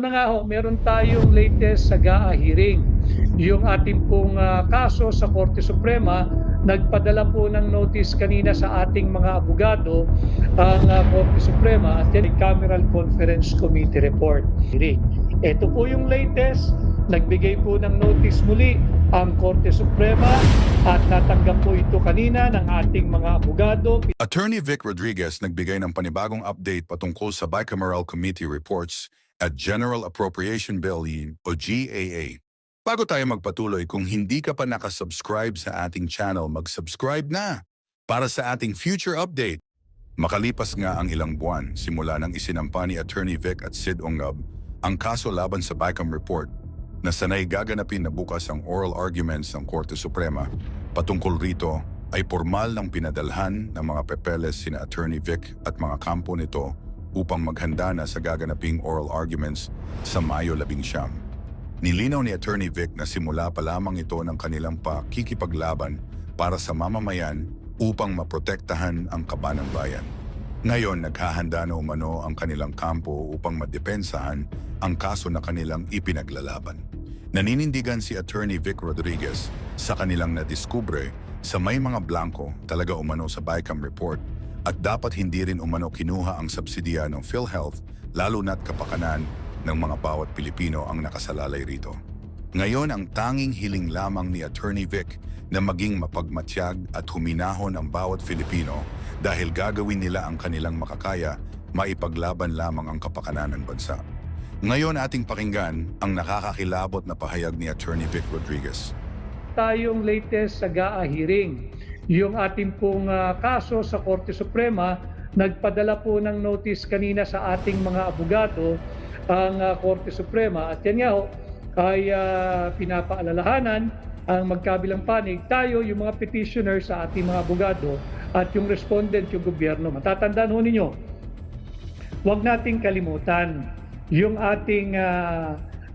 Na nga ho, meron tayong latest sa GAA hearing. Yung ating pong kaso sa Korte Suprema, nagpadala po ng notice kanina sa ating mga abogado ang Korte Suprema at yan Cameral Conference Committee report hearing. Ito po yung latest, nagbigay po ng notice muli ang Korte Suprema at natanggap po ito kanina ng ating mga abogado. Attorney Vic Rodriguez nagbigay ng panibagong update patungkol sa Bicameral Committee reports at General Appropriation Bill o GAA. Bago tayo magpatuloy, kung hindi ka pa nakasubscribe sa ating channel, mag-subscribe na para sa ating future update. Makalipas nga ang ilang buwan simula nang isinampa ni Attorney Vic at Sid Ongab ang kaso laban sa Bicam report na sanay gaganapin na bukas ang oral arguments ng Korte Suprema. Patungkol rito ay formal ng pinadalhan ng mga pepeles sina Attorney Vic at mga kampo nito upang maghanda na sa gaganaping oral arguments sa Mayo 11. Nilinaw ni Attorney Vic na simula pa lamang ito ng kanilang pakikipaglaban para sa mamamayan upang maprotektahan ang kaban ng bayan. Ngayon, naghahanda na umano ang kanilang kampo upang madepensahan ang kaso na kanilang ipinaglalaban. Naninindigan si Attorney Vic Rodriguez sa kanilang nadiskubre sa may mga blanco talaga umano sa Bicam report at dapat hindi rin umano kinuha ang subsidiya ng PhilHealth lalo na't kapakanan ng mga bawat Pilipino ang nakasalalay rito. Ngayon ang tanging hiling lamang ni Attorney Vic na maging mapagmatyag at huminahon ang bawat Filipino dahil gagawin nila ang kanilang makakaya maipaglaban lamang ang kapakanan ng bansa. Ngayon ating pakinggan ang nakakakilabot na pahayag ni Attorney Vic Rodriguez. Tayong latest sa GAA hearing. Yung ating pong kaso sa Korte Suprema, nagpadala po ng notice kanina sa ating mga abogado ang Korte Suprema. At yan nga ho, ay pinapaalalahanan ang magkabilang panig. Tayo, yung mga petitioners sa ating mga abogado at yung respondent, yung gobyerno. Matatandaan ho ninyo, huwag nating kalimutan yung ating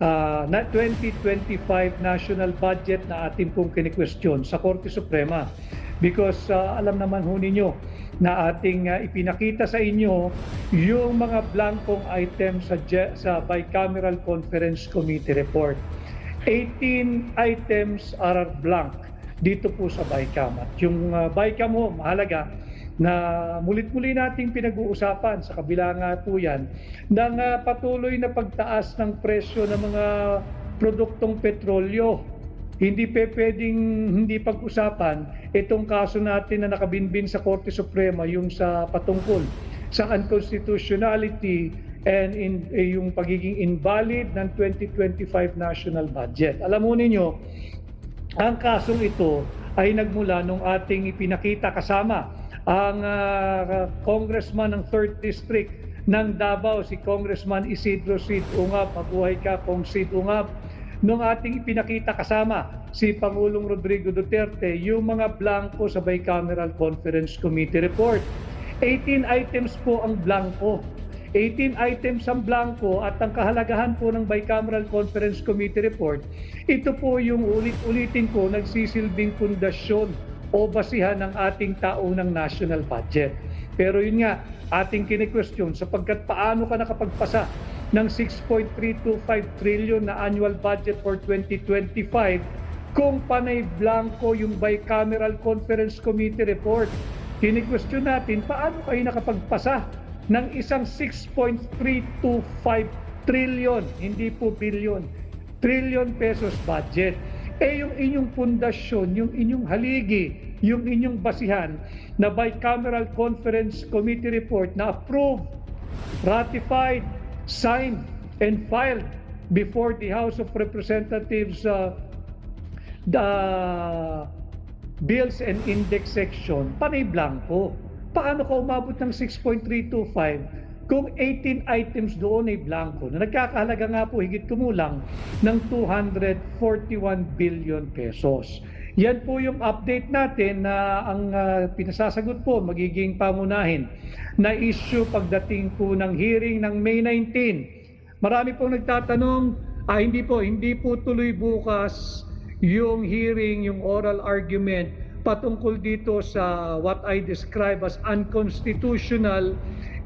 2025 national budget na ating pong kinikwestiyon sa Korte Suprema. Because alam naman ho ninyo na ating ipinakita sa inyo yung mga blankong items sa Bicameral Conference Committee report. 18 items are blank dito po sa Bicam. At yung Bicam ho, mahalaga na mulit-muli nating pinag-uusapan sa kabila nga po yan ng patuloy na pagtaas ng presyo ng mga produktong petrolyo. Hindi pwedeng hindi pag-usapan itong kaso natin na nakabinbin sa Korte Suprema, yung sa patungkol sa unconstitutionality and yung pagiging invalid ng 2025 national budget. Alam mo ninyo, ang kasong ito ay nagmula nung ating ipinakita kasama ang congressman ng 3rd District ng Davao, si Congressman Isidro Sid Ungab. Mabuhay ka, Kong Sid Ungab. Nung ating ipinakita kasama si Pangulong Rodrigo Duterte yung mga blanco sa Bicameral Conference Committee report. 18 items po ang blanco. 18 items ang blanco at ang kahalagahan po ng Bicameral Conference Committee report, ito po yung ulit-ulitin ko nagsisilbing pundasyon o basihan ng ating taunang national budget. Pero yun nga, ating kini-question sapagkat paano ka nakapagpasa ng 6.325 trillion na annual budget for 2025 kung panay blanco yung Bicameral Conference Committee report. Kini-question natin, paano kayo nakapagpasa ng isang 6.325 trillion, hindi po billion, trillion pesos budget? Yung inyong pundasyon, yung inyong haligi, yung inyong basihan na Bicameral Conference Committee report na approved, ratified, signed, and filed before the House of Representatives the Bills and Index section, panay blanco. Paano ka umabot ng 6.325 kung 18 items doon ay blanco na nagkakahalaga nga po higit kumulang ng 241 billion pesos. Yan po yung update natin na ang pinasasagot po magiging pamunahin na issue pagdating po ng hearing ng May 19. Marami pong nagtatanong, hindi po tuloy bukas yung hearing, yung oral argument patungkol dito sa what I describe as unconstitutional,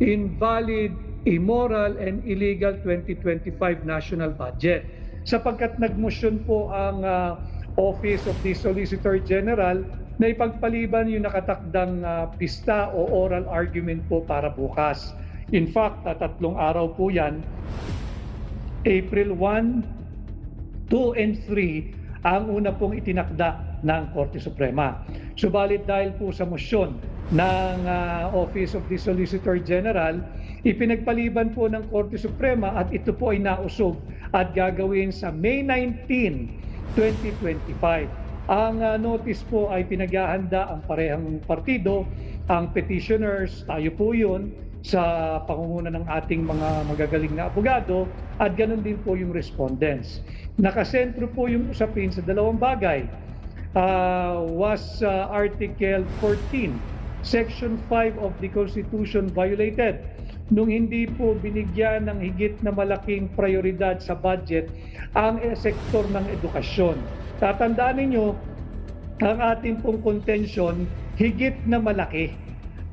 invalid immoral and illegal 2025 national budget. Sapagkat nagmosyon po ang Office of the Solicitor General na ipagpaliban yung nakatakdang pista o oral argument po para bukas. In fact, 3 araw po yan, April 1, 2, and 3, ang una pong itinakda ng Korte Suprema. Subalit dahil po sa mosyon ng Office of the Solicitor General, ipinagpaliban po ng Korte Suprema at ito po ay nausog at gagawin sa May 19, 2025. Ang notice po ay pinaghahanda ang parehang partido, ang petitioners, tayo po yun, sa pangunguna ng ating mga magagaling na abogado, at ganun din po yung respondents. Nakasentro po yung usapin sa dalawang bagay. Was Article 14, Section 5 of the Constitution violated nung hindi po binigyan ng higit na malaking prioridad sa budget ang sektor ng edukasyon. Tatandaan ninyo, ang ating pong contention, higit na malaki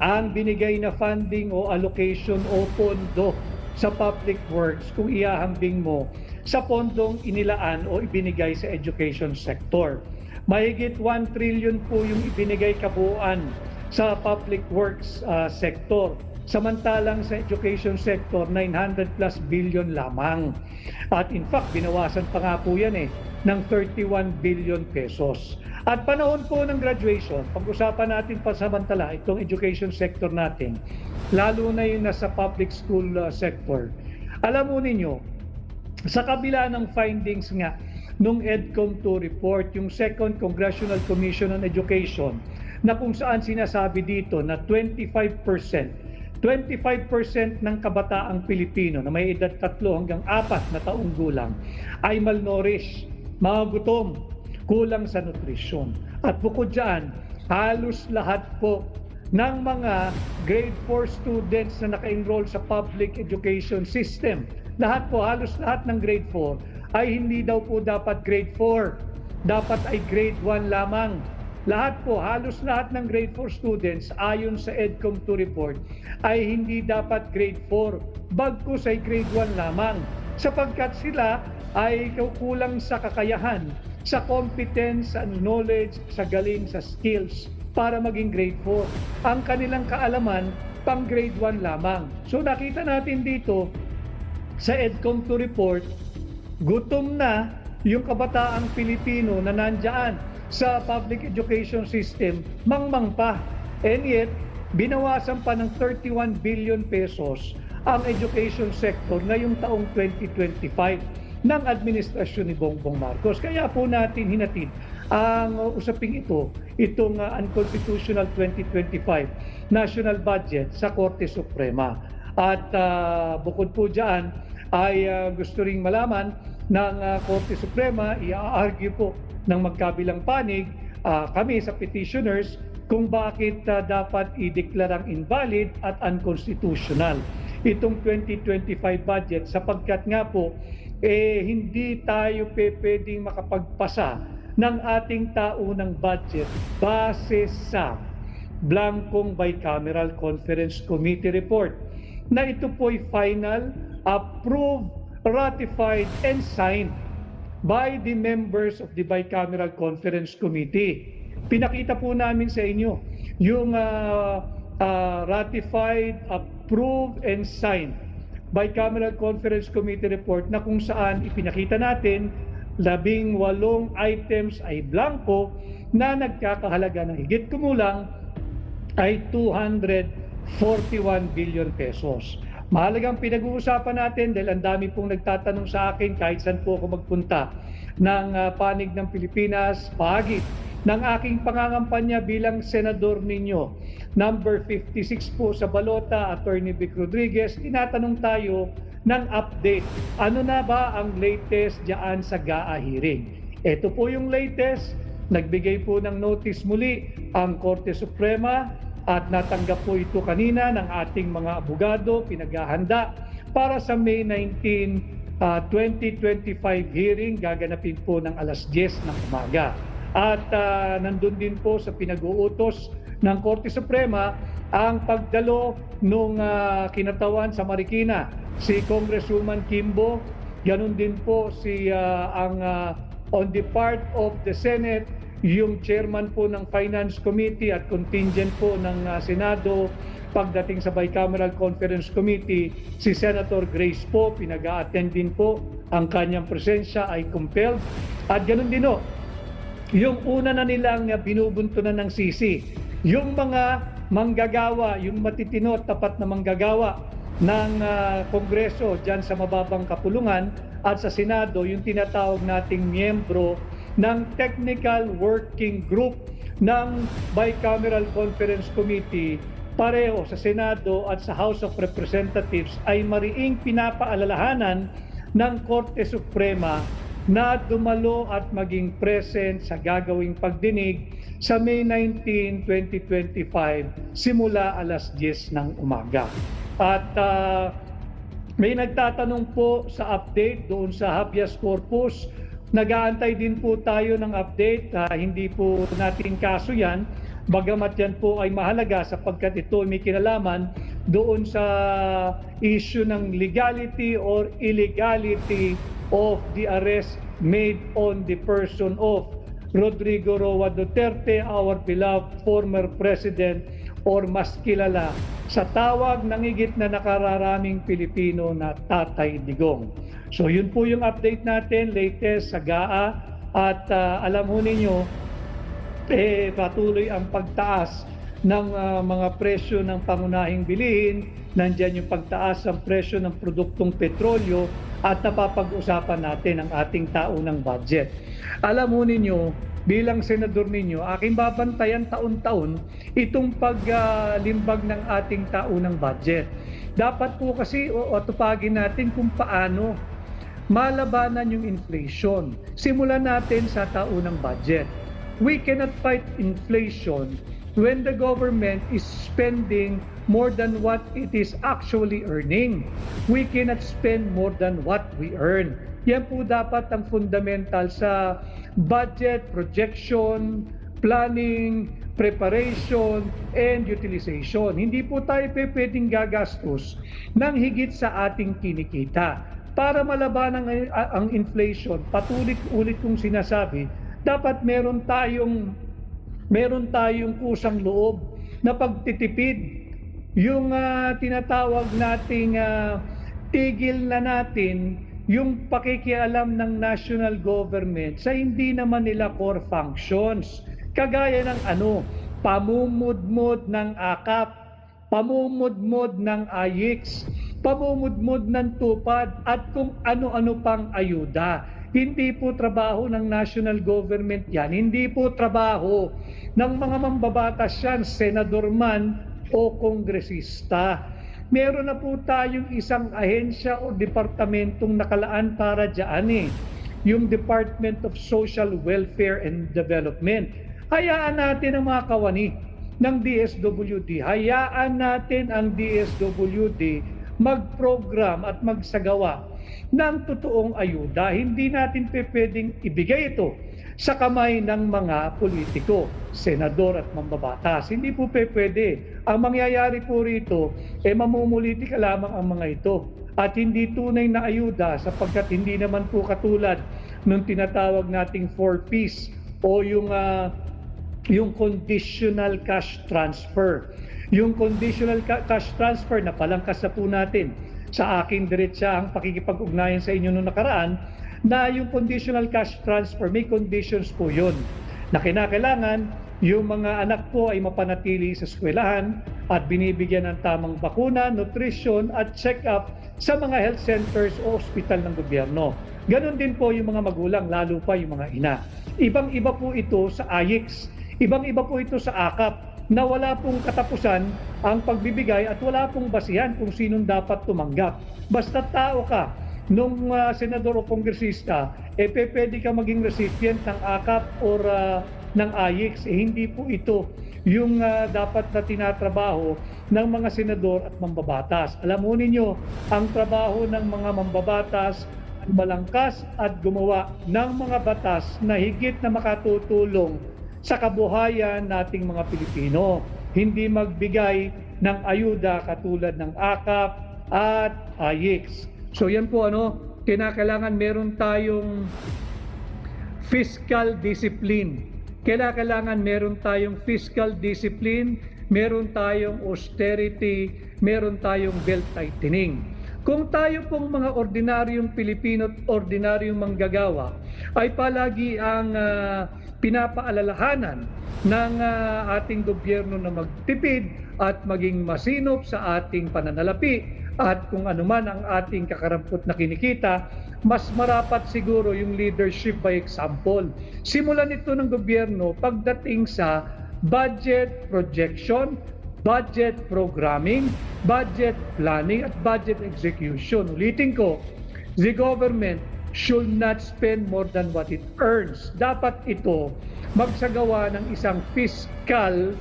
ang binigay na funding o allocation o pondo sa public works kung iahambing mo sa pondong inilaan o ibinigay sa education sector. Mahigit 1 trillion po yung ibinigay kabuuan sa public works sector. Samantalang sa education sector, 900 plus billion lamang. At in fact, binawasan pa nga po yan ng 31 billion pesos. At panahon po ng graduation, pag-usapan natin pansamantala itong education sector natin, lalo na yung nasa public school sector. Alam mo ninyo, sa kabila ng findings nga nung EDCOM2 report, yung Second Congressional Commission on Education, na kung saan sinasabi dito na 25% ng kabataang Pilipino na may edad 3 hanggang 4 na taong gulang ay malnourished, mga gutom, kulang sa nutrisyon. At bukod dyan, halos lahat po ng mga grade 4 students na naka-enroll sa public education system, halos lahat ng grade 4 ay hindi daw po dapat grade 4, dapat ay grade 1 lamang. Halos lahat ng grade 4 students ayon sa EDCOM2 report ay hindi dapat grade 4, bagkus ay grade 1 lamang, sapagkat sila ay kukulang sa kakayahan, sa competence, sa knowledge, sa galing, sa skills para maging grade 4. Ang kanilang kaalaman pang grade 1 lamang. So nakita natin dito sa EDCOM2 report, gutom na yung kabataang Pilipino na nandyan sa public education system, mangmang pa. And yet, binawasan pa ng 31 billion pesos ang education sector ngayong taong 2025 ng administrasyon ni Bongbong Marcos. Kaya po natin hinatid ang usaping itong unconstitutional 2025 national budget sa Korte Suprema. At bukod po dyan, ay gusto ring malaman ng Korte Suprema, i-argue po ng magkabilang panig kami sa petitioners kung bakit dapat ideklarang invalid at unconstitutional itong 2025 budget, sapagkat nga po hindi tayo pwedeng makapagpasa ng ating taunang budget base sa blankong bicameral conference committee report na ito po'y final, approved, ratified, and signed by the members of the bicameral conference committee. Pinakita po namin sa inyo yung ratified, approved, and signed bicameral conference committee report na kung saan ipinakita natin 18 items ay blanco na nagkakahalaga ng higit kumulang ay 241 billion pesos. Mahalagang pinag-uusapan natin dahil ang dami pong nagtatanong sa akin kahit saan po ako magpunta ng panig ng Pilipinas, pahagit ng aking pangangampanya bilang senador ninyo. Number 56 po sa balota, Attorney Vic Rodriguez, tinatanong tayo ng update. Ano na ba ang latest diyan sa GAA hearing? Ito po yung latest. Nagbigay po ng notice muli ang Korte Suprema at natanggap po ito kanina ng ating mga abogado, pinaghahanda para sa May 19, 2025 hearing, gaganapin po ng alas 10 ng umaga. At nandun din po sa pinag-uutos ng Korte Suprema ang pagdalo nung kinatawan sa Marikina, si Congresswoman Kimbo, ganun din po si on the part of the Senate, yung chairman po ng Finance Committee at contingent po ng Senado. Pagdating sa Bicameral Conference Committee, si Senator Grace po, pinag-a-attend din po, ang kanyang presensya ay compelled. At ganun din o, yung una na nilang binubuntunan ng sisi, yung mga manggagawa, yung matitino at tapat na manggagawa ng Kongreso dyan sa mababang kapulungan at sa Senado, yung tinatawag nating miyembro ng Technical Working Group ng Bicameral Conference Committee, pareho sa Senado at sa House of Representatives ay mariing pinapaalalahanan ng Korte Suprema na dumalo at maging present sa gagawing pagdinig sa May 19, 2025 simula alas 10 ng umaga. At may nagtatanong po sa update doon sa habeas corpus. Nag-aantay din po tayo ng update, hindi po natin kaso yan, bagamat yan po ay mahalaga sapagkat ito may kinalaman doon sa issue ng legality or illegality of the arrest made on the person of Rodrigo Roa Duterte, our beloved former president, or mas kilala sa tawag ng higit na nakararaming Pilipino na Tatay Digong. So yun po yung update natin, latest sa GAA, at alam ho ninyo, patuloy ang pagtaas ng mga presyo ng pangunahing bilihin, nandyan yung pagtaas ng presyo ng produktong petrolyo at napapag-usapan natin ang ating taunang budget. Alam mo ninyo, bilang senador ninyo, aking babantayan taon-taon itong paglimbag ng ating taunang budget. Dapat po kasi atupagin natin kung paano malabanan yung inflation. Simulan natin sa taunang budget. We cannot fight inflation when the government is spending more than what it is actually earning. We cannot spend more than what we earn. Yan po dapat ang fundamental sa budget, projection, planning, preparation, and utilization. Hindi po tayo pwedeng gagastos ng higit sa ating kinikita. Para malabanan ang inflation, patulit-ulit kong sinasabi, dapat meron tayong kusang loob na pagtitipid. Yung tinatawag nating tigil na natin yung pakikialam ng national government sa hindi naman nila core functions. Kagaya ng pamumudmod ng AKAP, pamumudmod ng AYIX, pamumudmod ng TUPAD at kung ano-ano pang ayuda. Hindi po trabaho ng national government yan. Hindi po trabaho ng mga mambabatas yan, senador man o kongresista. Meron na po tayong isang ahensya o departamentong nakalaan para dyan yung Department of Social Welfare and Development. Hayaan natin ang mga kawani ng DSWD. Hayaan natin ang DSWD mag-program at magsagawa ng totoong ayuda. Hindi natin pwedeng ibigay ito sa kamay ng mga politiko, senador at mambabatas. Hindi po pwede. Ang mangyayari po rito, mamumulitika lamang ang mga ito at hindi tunay na ayuda sapagkat hindi naman po katulad nung tinatawag nating 4Ps o yung conditional cash transfer. Yung conditional cash transfer na palangkas na po natin sa aking diretsa ang pakikipag-ugnayan sa inyo noong nakaraan, na yung conditional cash transfer, may conditions po yun na kinakailangan yung mga anak po ay mapanatili sa eskwelahan at binibigyan ng tamang bakuna, nutrition at check-up sa mga health centers o ospital ng gobyerno. Ganon din po yung mga magulang, lalo pa yung mga ina. Ibang-iba po ito sa AYIX, ibang-iba po ito sa AKAP, na wala pong katapusan ang pagbibigay at wala pong basihan kung sinong dapat tumanggap. Basta tao ka, nung senador o kongresista, pwede ka maging recipient ng AKAP or ng AYIX. Hindi po ito yung dapat na tinatrabaho ng mga senador at mambabatas. Alam mo ninyo, ang trabaho ng mga mambabatas ay malangkas at gumawa ng mga batas na higit na makatutulong sa kabuhayan nating mga Pilipino. hindi magbigay ng ayuda katulad ng AKAP at AYIX. So yan po kinakailangan meron tayong fiscal discipline. Kailangan meron tayong fiscal discipline, meron tayong austerity, meron tayong belt tightening. Kung tayo pong mga ordinaryong Pilipino at ordinaryong manggagawa ay palagi ang pinapaalalahanan ng ating gobyerno na magtipid at maging masinop sa ating pananalapi at kung anuman ang ating kakarampot na kinikita, mas marapat siguro yung leadership by example. Simulan ito ng gobyerno pagdating sa budget projection, budget programming, budget planning at budget execution. Ulitin ko, the government should not spend more than what it earns. Dapat ito magsagawa ng isang fiscal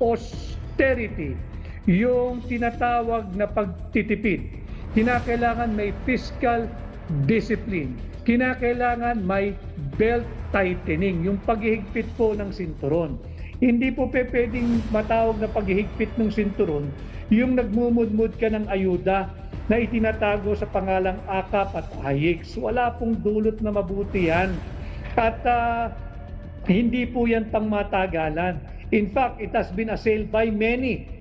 austerity, yung tinatawag na pagtitipid. Kinakailangan may fiscal discipline. Kinakailangan may belt tightening, yung paghihigpit po ng sinturon. Hindi po pwedeng matawag na paghihigpit ng sinturon yung nagmumudmud ka ng ayuda na itinatago sa pangalang AKAP at AYIX. Wala pong dulot na mabuti yan. At hindi po yan pangmatagalan. In fact, it has been assailed by many.